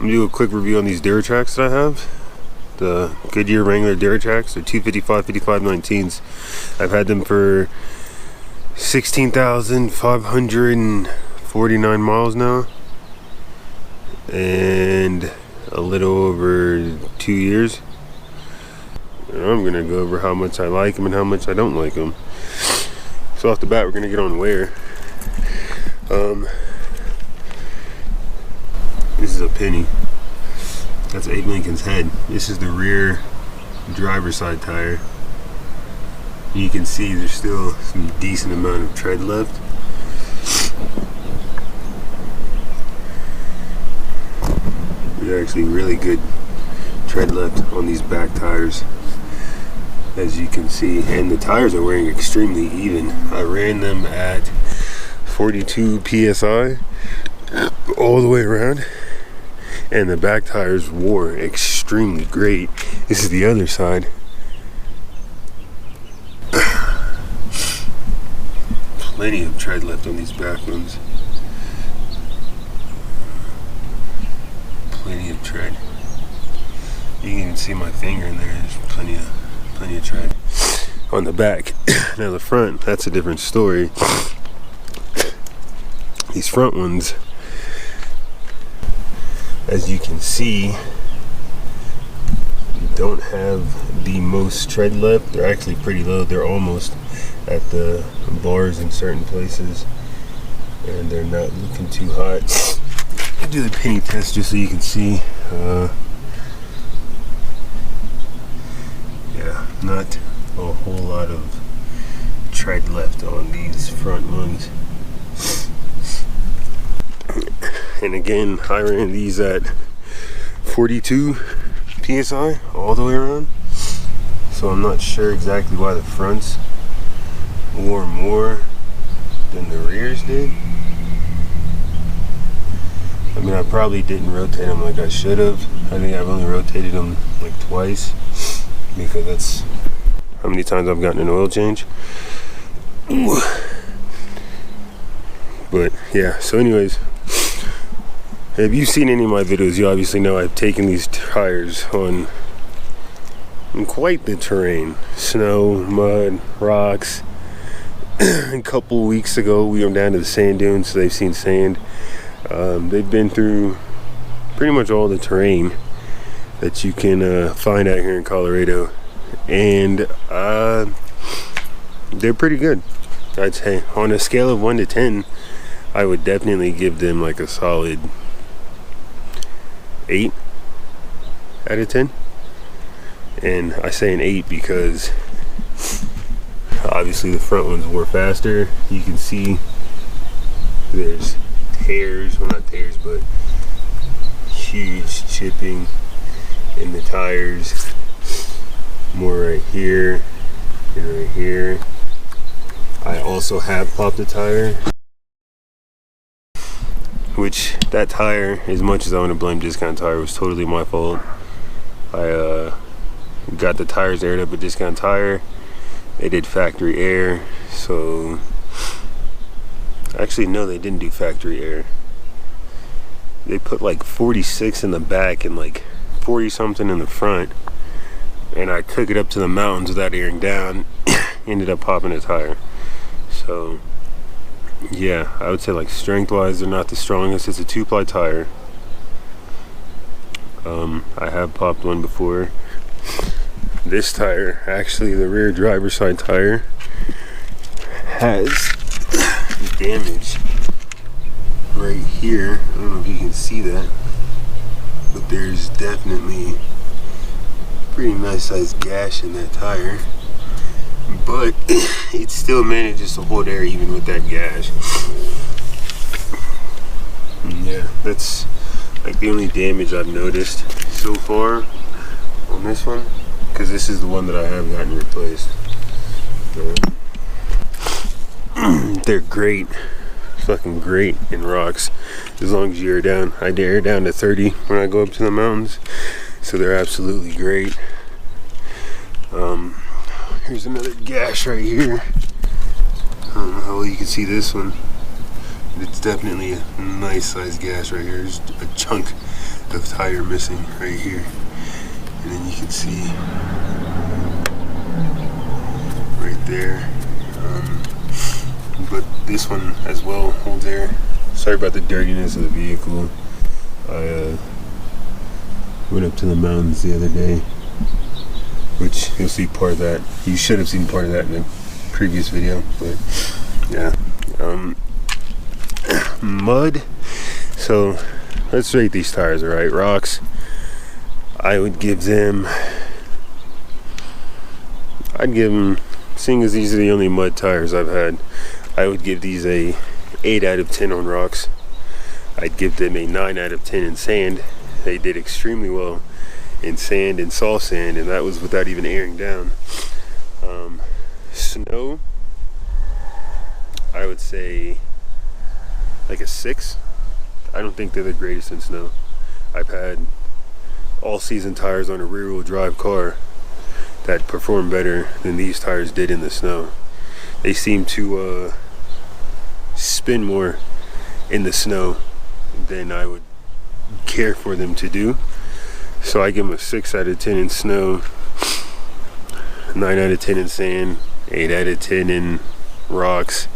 gonna do a quick review on these Duratracs that I have. The Goodyear Wrangler Duratracs. They're 255, 55, 19s. I've had them for 16,549 miles now. And a little over 2 years. And I'm gonna go over how much I like them and how much I don't like them. So off the bat, we're gonna get on wear. This is a penny. That's Abe Lincoln's head. This is the rear driver's side tire. You can see there's still some decent amount of tread left. There's actually really good tread left on these back tires, as you can see, and the tires are wearing extremely even. I ran them at 42 psi all the way around, and the back tires wore extremely great. This is the other side. Plenty of tread left on these back ones. Plenty of tread. You can even see my finger in there. There's plenty of tread on the back. Now the front, that's a different story. These front ones, as you can see, don't have the most tread left. They're actually pretty low. They're almost at the bars in certain places, and they're not looking too hot. I'll do the penny test just so you can see. Yeah, not a whole lot of tread left on these front ones. And again, I ran these at 42 psi all the way around, so I'm not sure exactly why the fronts wore more than the rears did. I mean, I probably didn't rotate them like I should have. I think I've only rotated them like twice, because that's how many times I've gotten an oil change. But yeah, so anyways, if you've seen any of my videos, you obviously know I've taken these tires on quite the terrain. Snow, mud, rocks. A couple weeks ago, we went down to the sand dunes, so they've seen sand. They've been through pretty much all the terrain that you can find out here in Colorado. And they're pretty good, I'd say. On a scale of 1 to 10, I would definitely give them like a solid 8 out of 10. And I say an 8 because obviously the front ones wore faster. You can see there's tears, well not tears, but huge chipping in the tires. More right here and right here. I also have popped a tire, which that tire, as much as I want to blame Discount Tire, was totally my fault. I got the tires aired up at Discount Tire. They did factory air, so actually no, they didn't do factory air. They put like 46 in the back and like 40 something in the front, and I took it up to the mountains without airing down. Ended up popping a tire. So yeah, I would say like strength wise they're not the strongest. It's a 2-ply tire. I have popped one before. This tire, actually the rear driver's side tire, has damage right here. I don't know if you can see that, but there's definitely a pretty nice sized gash in that tire, but it still manages to hold air even with that gash. Yeah, that's like the only damage I've noticed so far on this one, because this is the one that I have gotten replaced. They're great, fucking great in rocks, as long as you air down. I air down to 30 when I go up to the mountains, so they're absolutely great. Here's another gash right here. I don't know how well you can see this one. It's definitely a nice sized gash right here. There's a chunk of tire missing right here. And then you can see right there. But this one as well holds air. Sorry about the dirtiness of the vehicle. I went up to the mountains the other day, which you'll see part of that. You should have seen part of that in the previous video, but yeah. Mud. So let's rate these tires, alright? Rocks, I would give them, seeing as these are the only mud tires I've had, I would give these a 8 out of 10 on rocks. I'd give them a 9 out of 10 in sand. They did extremely well in sand and soft sand, and that was without even airing down. Snow, I would say like a 6. I don't think they're the greatest in snow. I've had all season tires on a rear wheel drive car that perform better than these tires did in the snow. They seem to spin more in the snow than I would care for them to do. So I give them a 6 out of 10 in snow, 9 out of 10 in sand, 8 out of 10 in rocks.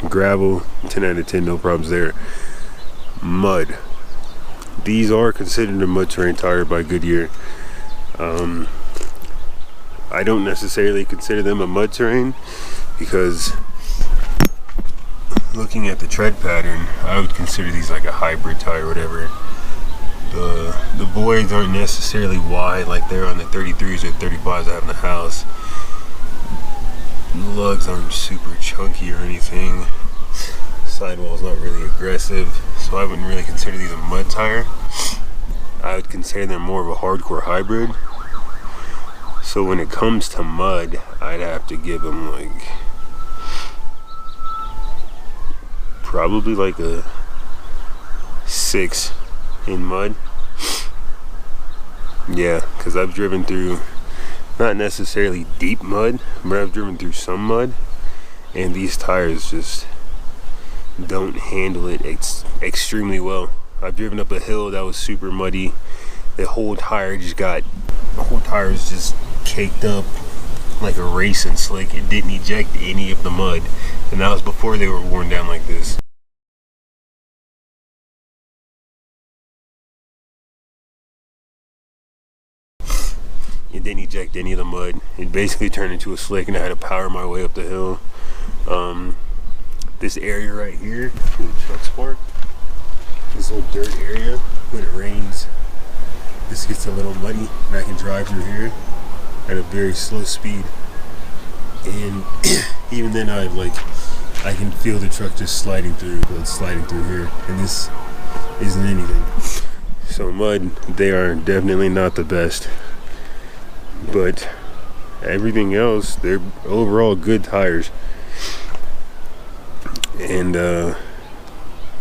Gravel, 10 out of 10, no problems there. Mud. These are considered a mud terrain tire by Goodyear. I don't necessarily consider them a mud terrain because looking at the tread pattern, I would consider these like a hybrid tire or whatever. The voids aren't necessarily wide like they're on the 33s or 35s I have in the house. The lugs aren't super chunky or anything. Sidewall's not really aggressive, so I wouldn't really consider these a mud tire. I would consider them more of a hardcore hybrid. So when it comes to mud, I'd have to give them like probably like a 6 in mud. Yeah, because I've driven through not necessarily deep mud, but I've driven through some mud, and these tires just don't handle it extremely well. I've driven up a hill that was super muddy. The whole tire is just caked up like a racing slick. It didn't eject any of the mud, and that was before they were worn down like this. It didn't eject any of the mud. It basically turned into a slick, and I had to power my way up the hill. This area right here where the trucks park, this little dirt area, when it rains, this gets a little muddy, and I can drive through here at a very slow speed. And even then, I can feel the truck just sliding through. It's sliding through here, and this isn't anything. So mud, they are definitely not the best. But everything else, they're overall good tires, and it's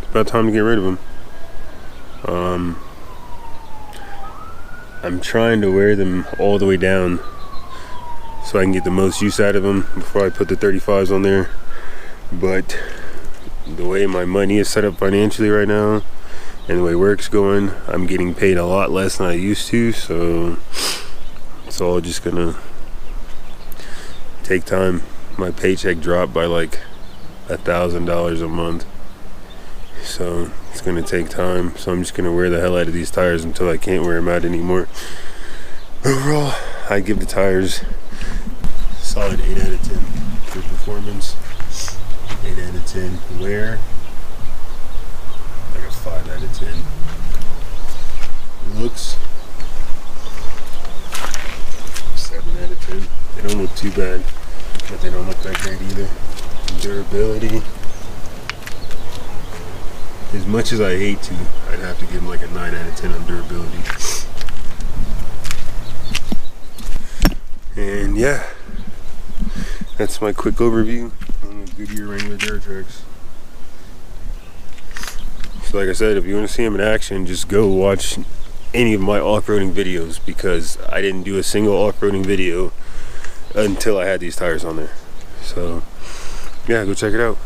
about time to get rid of them. I'm trying to wear them all the way down so I can get the most use out of them before I put the 35s on there. But the way my money is set up financially right now and the way work's going, I'm getting paid a lot less than I used to, so it's all just gonna take time. My paycheck dropped by like $1,000 a month, so it's gonna take time. So I'm just gonna wear the hell out of these tires until I can't wear them out anymore. Overall, I give the tires a solid 8 out of 10 for performance, 8 out of 10 wear, like a 5 out of 10 looks. 7 out of 10. They don't look too bad, but they don't look that great either. Durability, as much as I hate to, I'd have to give them like a 9 out of 10 on durability. And yeah, that's my quick overview on the Goodyear Wrangler Duratracs. So like I said, if you want to see them in action, just go watch any of my off-roading videos, because I didn't do a single off-roading video until I had these tires on there. So yeah, go check it out.